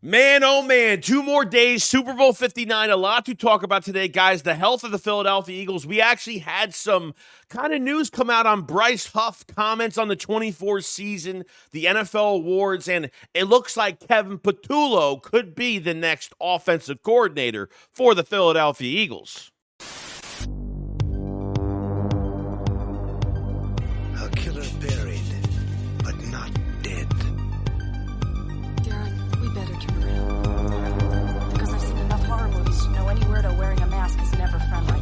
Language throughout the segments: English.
Man, oh man, 2 more days, Super Bowl 59. A lot to talk about today, guys. The health of the Philadelphia Eagles. We actually had some kind of news come out on Bryce Huff, comments on the 24 season, the NFL awards, and it looks like Kevin Patullo could be the next offensive coordinator for the Philadelphia Eagles. A killer buried, but not dead. Darren, we better turn around. Because I've seen enough horror movies to know any weirdo wearing a mask is never friendly.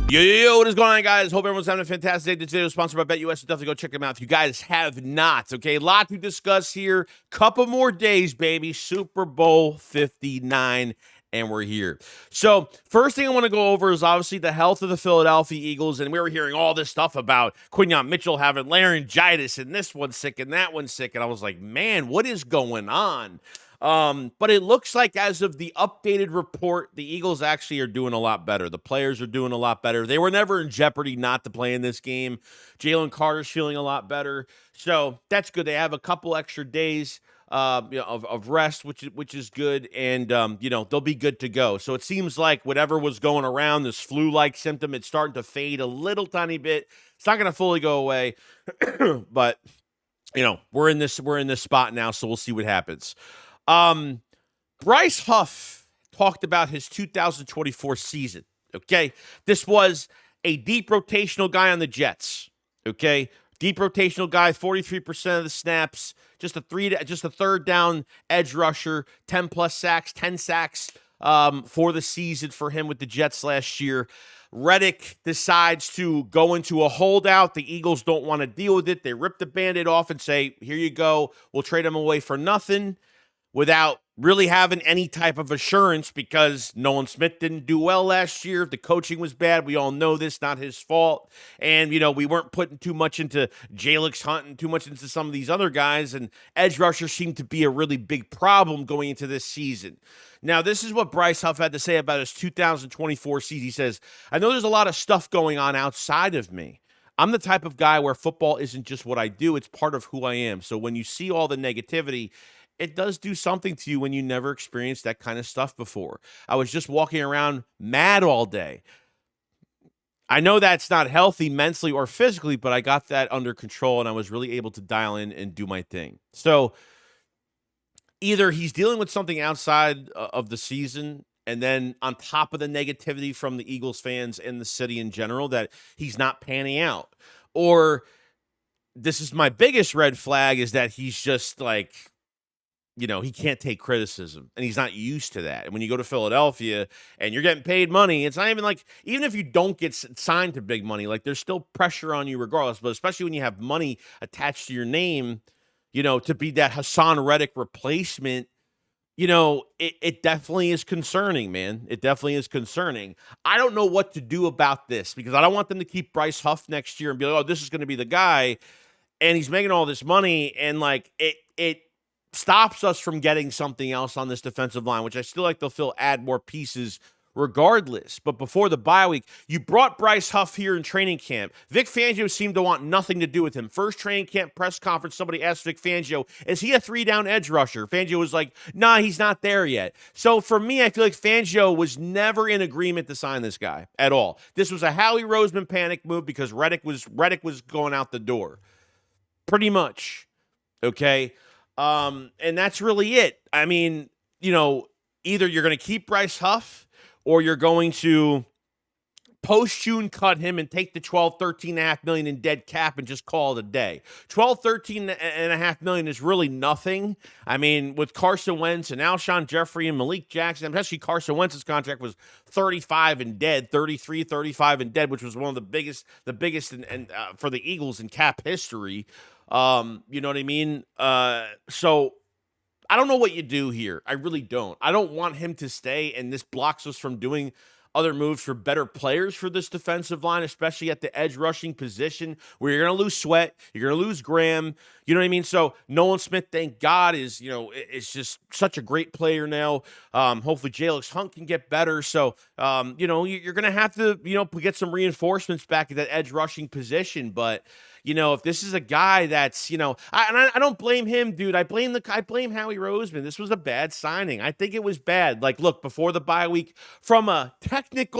Yo, what is going on, guys? Hope everyone's having a fantastic day. This video is sponsored by BetUS, so definitely go check them out if you guys have not. Okay, a lot to discuss here. Couple more days, baby. Super Bowl 59. And we're here. So first thing I want to go over is obviously the health of the Philadelphia Eagles. And we were hearing all this stuff about Quinyon Mitchell having laryngitis and this one's sick and that one's sick. And I was like, man, what is going on? But it looks like as of the updated report, the Eagles actually are doing a lot better. The players are doing a lot better. They were never in jeopardy not to play in this game. Jalen Carter's feeling a lot better. So that's good. They have a couple extra days of rest, which is good, and they'll be good to go. So it seems like whatever was going around, this flu-like symptom, it's starting to fade a little tiny bit. It's not going to fully go away, but we're in this spot now, so we'll see what happens. Bryce Huff talked about his 2024 season. Okay, this was a deep rotational guy on the Jets. Okay. Deep rotational guy, 43% of the snaps, just a third down edge rusher, 10 plus sacks, 10 sacks for the season for him with the Jets last year. Reddick decides to go into a holdout. The Eagles don't want to deal with it. They rip the Band-Aid off and say, here you go. We'll trade him away for nothing, without really having any type of assurance, because Nolan Smith didn't do well last year. The coaching was bad. We all know this, not his fault. And, we weren't putting too much into Jalix Hunt and too much into some of these other guys, and edge rushers seemed to be a really big problem going into this season. Now, this is what Bryce Huff had to say about his 2024 season. He says, I know there's a lot of stuff going on outside of me. I'm the type of guy where football isn't just what I do, it's part of who I am. So when you see all the negativity, it does do something to you when you never experienced that kind of stuff before. I was just walking around mad all day. I know that's not healthy mentally or physically, but I got that under control and I was really able to dial in and do my thing. So either he's dealing with something outside of the season, and then on top of the negativity from the Eagles fans and the city in general, that he's not panning out. Or this is my biggest red flag, is that he's just like, he can't take criticism, and he's not used to that. And when you go to Philadelphia and you're getting paid money, it's not even like, even if you don't get signed to big money, like there's still pressure on you regardless. But especially when you have money attached to your name, to be that Hassan Reddick replacement, it definitely is concerning, man. It definitely is concerning. I don't know what to do about this, because I don't want them to keep Bryce Huff next year and be like, oh, this is going to be the guy, and he's making all this money, and like it stops us from getting something else on this defensive line, which I still like they'll add more pieces regardless. But before the bye week, you brought Bryce Huff here in training camp. Vic Fangio seemed to want nothing to do with him. First training camp press conference, somebody asked Vic Fangio, is he a 3-down edge rusher? Fangio was like, nah, he's not there yet. So for me, I feel like Fangio was never in agreement to sign this guy at all. This was a Howie Roseman panic move because Reddick was going out the door. Pretty much. Okay? And that's really it. I mean, either you're going to keep Bryce Huff, or you're going to post-June cut him and take the $13.5 million in dead cap and just call it a day. $13.5 million is really nothing. I mean, with Carson Wentz and Alshon Jeffrey and Malik Jackson, especially Carson Wentz's contract was 35 and dead, 33, 35 and dead, which was one of the biggest and for the Eagles in cap history. You know what I mean? So I don't know what you do here. I really don't. I don't want him to stay, and this blocks us from doing other moves for better players for this defensive line, especially at the edge rushing position, where you're going to lose Sweat, you're going to lose Graham. You know what I mean? So Nolan Smith, thank God, is just such a great player now. Hopefully Jalix Hunt can get better. So you're going to have to get some reinforcements back at that edge rushing position, but if this is a guy that's, I don't blame him, dude. I blame Howie Roseman. This was a bad signing. I think it was bad. Like, look, before the bye week, from a technique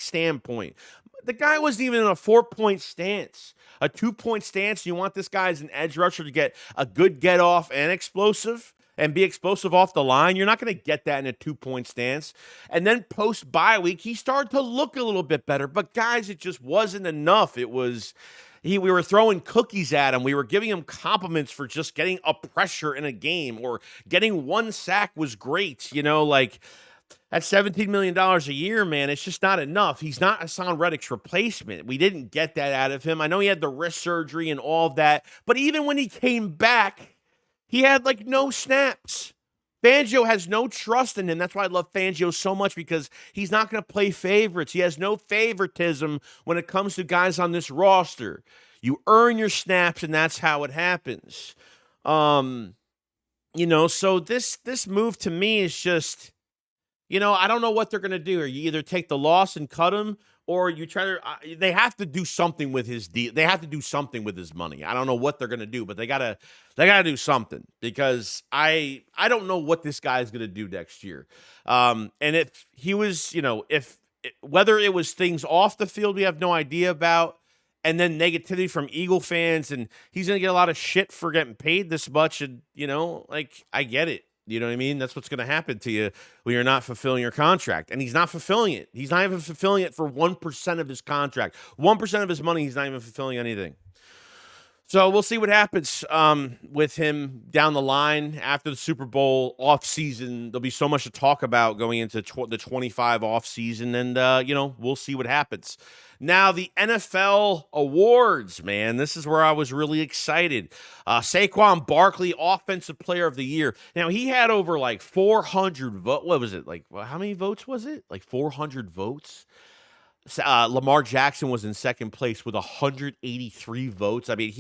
standpoint, the guy wasn't even in a 4-point stance. A 2-point stance. You want this guy as an edge rusher to get a good get off and explosive and be explosive off the line. You're not going to get that in a 2-point stance. And then post bye week, he started to look a little bit better. But guys, it just wasn't enough. We were throwing cookies at him. We were giving him compliments for just getting a pressure in a game, or getting 1 sack was great. At $17 million a year, man, it's just not enough. He's not Hassan Reddick's replacement. We didn't get that out of him. I know he had the wrist surgery and all of that, but even when he came back, he had no snaps. Fangio has no trust in him. That's why I love Fangio so much, because he's not going to play favorites. He has no favoritism when it comes to guys on this roster. You earn your snaps, and that's how it happens. So this move to me is just, I don't know what they're going to do. Or you either take the loss and cut him, or you try to they have to do something with his deal. They have to do something with his money. I don't know what they're going to do, but they got to do something, because I don't know what this guy is going to do next year. And if he was, whether it was things off the field we have no idea about, and then negativity from Eagle fans, and he's going to get a lot of shit for getting paid this much, and I get it. You know what I mean? That's what's going to happen to you when you're not fulfilling your contract. And he's not fulfilling it. He's not even fulfilling it for 1% of his contract. 1% of his money, he's not even fulfilling anything. So we'll see what happens with him down the line after the Super Bowl offseason. There'll be so much to talk about going into the 25 offseason, and, we'll see what happens. Now, the NFL awards, man. This is where I was really excited. Saquon Barkley, Offensive Player of the Year. Now, he had over 400 votes. What was it? How many votes was it? 400 votes? Lamar Jackson was in second place with 183 votes. I mean,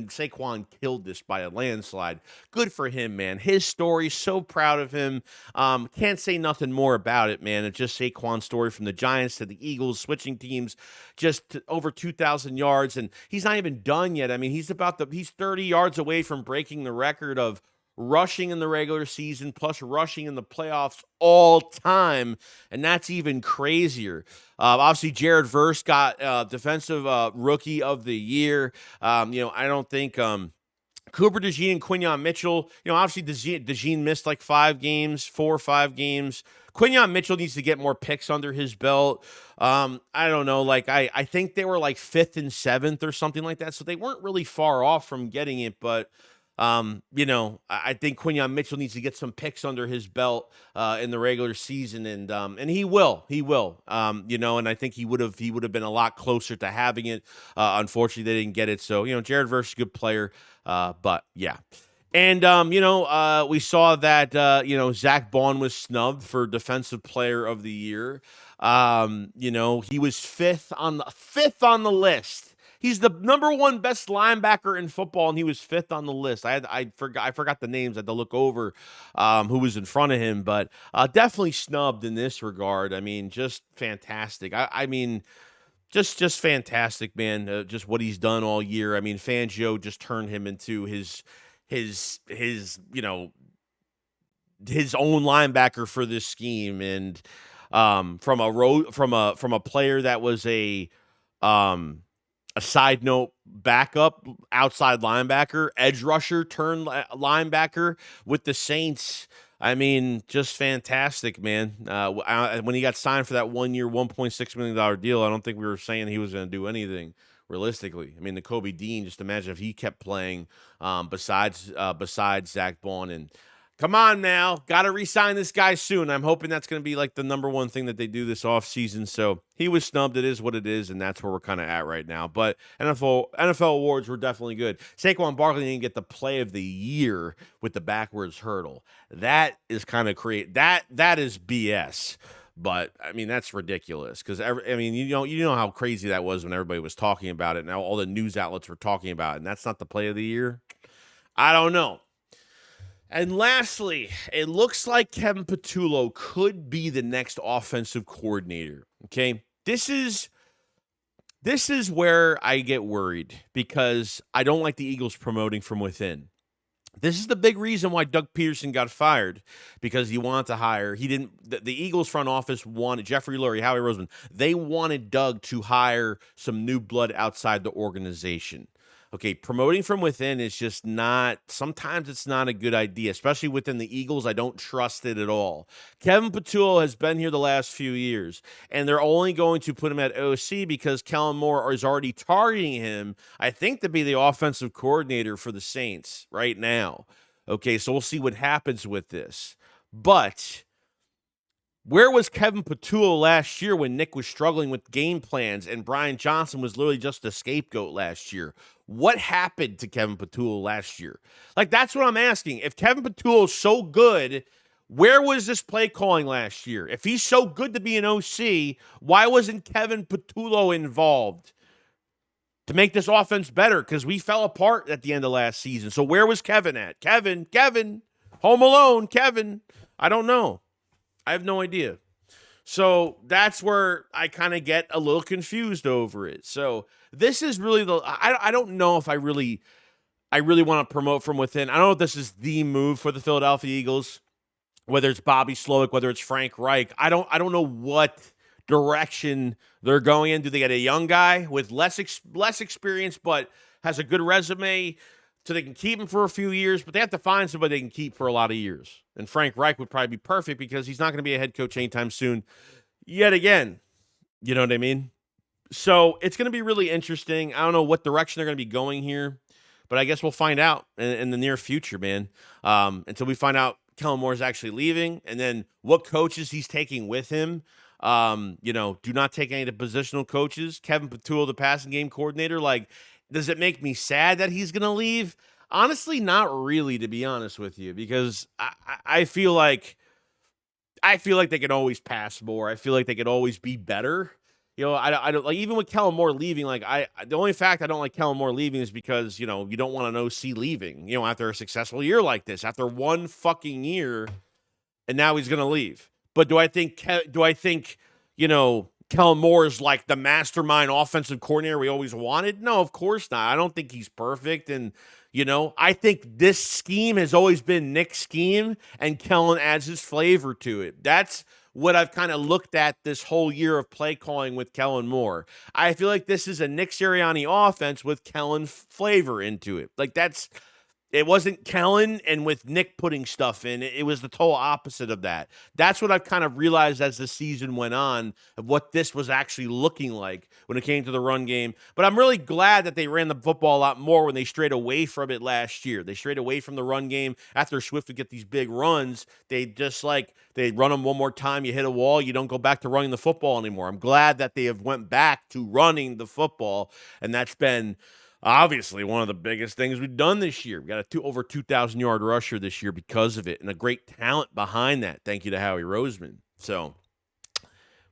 Saquon killed this by a landslide. Good for him, man. His story, so proud of him. Can't say nothing more about it, man. It's just Saquon's story from the Giants to the Eagles, switching teams, just over 2,000 yards, and he's not even done yet. I mean, he's 30 yards away from breaking the record of rushing in the regular season plus rushing in the playoffs all time, and that's even crazier. Obviously, Jared Verse got Defensive Rookie of the Year. I don't think Cooper DeJean and Quinyon Mitchell, obviously DeJean missed 4 or 5 games. Quinyon Mitchell needs to get more picks under his belt. I don't know. I think they were 5th and 7th or something like that, so they weren't really far off from getting it, but I think Quinyon Mitchell needs to get some picks under his belt in the regular season, and he will. And I think he would have been a lot closer to having it. Unfortunately, they didn't get it. So, Jared Verse is a good player, but yeah. And we saw that Zach Baun was snubbed for Defensive Player of the Year. He was fifth on the list. He's the number 1 best linebacker in football, and he was 5th on the list. I forgot the names. I had to look over who was in front of him, but definitely snubbed in this regard. I mean, just fantastic. Just fantastic, man. Just what he's done all year. I mean, Fangio just turned him into his own linebacker for this scheme, and from a player that was a side note backup outside linebacker, edge rusher turned linebacker with the Saints. I mean, just fantastic, man. When he got signed for that 1-year, $1.6 million deal, I don't think we were saying he was going to do anything realistically. I mean, the Kobe Dean, just imagine if he kept playing besides Zach Baun. And come on now, got to re-sign this guy soon. I'm hoping that's going to be the number 1 thing that they do this offseason. So he was snubbed. It is what it is, and that's where we're kind of at right now. But NFL awards were definitely good. Saquon Barkley didn't get the Play of the Year with the backwards hurdle. That is kind of that is BS. But I mean, that's ridiculous because you know how crazy that was when everybody was talking about it. Now all the news outlets were talking about it, and that's not the Play of the Year. I don't know. And lastly, it looks like Kevin Patullo could be the next offensive coordinator. Okay, this is This is where I get worried because I don't like the Eagles promoting from within. This is the big reason why Doug Peterson got fired, because he wanted to hire. He didn't. The Eagles front office wanted Jeffrey Lurie, Howie Roseman. They wanted Doug to hire some new blood outside the organization. Okay, promoting from within is just not. Sometimes it's not a good idea, especially within the Eagles. I don't trust it at all. Kevin Patullo has been here the last few years, and they're only going to put him at OC because Kellen Moore is already targeting him, I think, to be the offensive coordinator for the Saints right now. Okay, so we'll see what happens with this. But where was Kevin Patullo last year when Nick was struggling with game plans and Brian Johnson was literally just a scapegoat last year? What happened to Kevin Patullo last year? Like, that's what I'm asking. If Kevin Patullo is so good, where was this play calling last year? If he's so good to be an OC, why wasn't Kevin Patullo involved to make this offense better? Because we fell apart at the end of last season. So where was Kevin at? Kevin, Home Alone, Kevin. I don't know. I have no idea. So that's where I kind of get a little confused over it. So this is really I don't know if I really want to promote from within. I don't know if this is the move for the Philadelphia Eagles, whether it's Bobby Slowick, whether it's Frank Reich. I don't know what direction they're going in. Do they get a young guy with less experience but has a good resume so they can keep him for a few years? But they have to find somebody they can keep for a lot of years. And Frank Reich would probably be perfect because he's not going to be a head coach anytime soon yet again. You know what I mean? So it's going to be really interesting. I don't know what direction they're going to be going here, but I guess we'll find out in the near future, man. Until we find out Kellen Moore is actually leaving, and then what coaches he's taking with him. Do not take any of the positional coaches. Kevin Patullo, the passing game coordinator. Like, does it make me sad that he's going to leave? Honestly, not really, to be honest with you, because I feel like they can always pass more. I feel like they could always be better. I don't like, even with Kellen Moore leaving, like the only fact I don't like Kellen Moore leaving is because, you don't want an OC leaving, after a successful year like this, after one fucking year, and now he's going to leave. But do I think Kellen Moore is like the mastermind offensive coordinator we always wanted? No, of course not. I don't think he's perfect. And, I think this scheme has always been Nick's scheme, and Kellen adds his flavor to it. That's what I've kind of looked at this whole year of play calling with Kellen Moore. I feel like this is a Nick Sirianni offense with Kellen flavor into it. Like, it wasn't Kellen and with Nick putting stuff in. It was the total opposite of that. That's what I've kind of realized as the season went on, of what this was actually looking like when it came to the run game. But I'm really glad that they ran the football a lot more when they strayed away from it last year. They strayed away from the run game after Swift would get these big runs. They run them one more time, you hit a wall, you don't go back to running the football anymore. I'm glad that they have went back to running the football, and that's been obviously one of the biggest things we've done this year. We got over 2,000-yard rusher this year because of it, and a great talent behind that. Thank you to Howie Roseman. So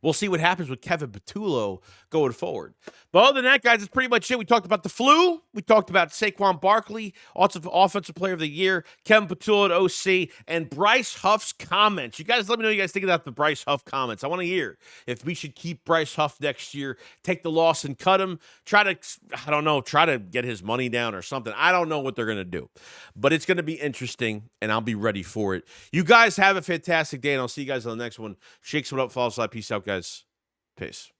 we'll see what happens with Kevin Patullo going forward. But other than that, guys, that's pretty much it. We talked about the flu. We talked about Saquon Barkley, Offensive Player of the Year, Kevin Patullo at OC, and Bryce Huff's comments. You guys let me know what you guys think about the Bryce Huff comments. I want to hear if we should keep Bryce Huff next year, take the loss and cut him, try to get his money down or something. I don't know what they're going to do. But it's going to be interesting, and I'll be ready for it. You guys have a fantastic day, and I'll see you guys on the next one. Shakes what up, follow slide. Peace out, guys. Peace.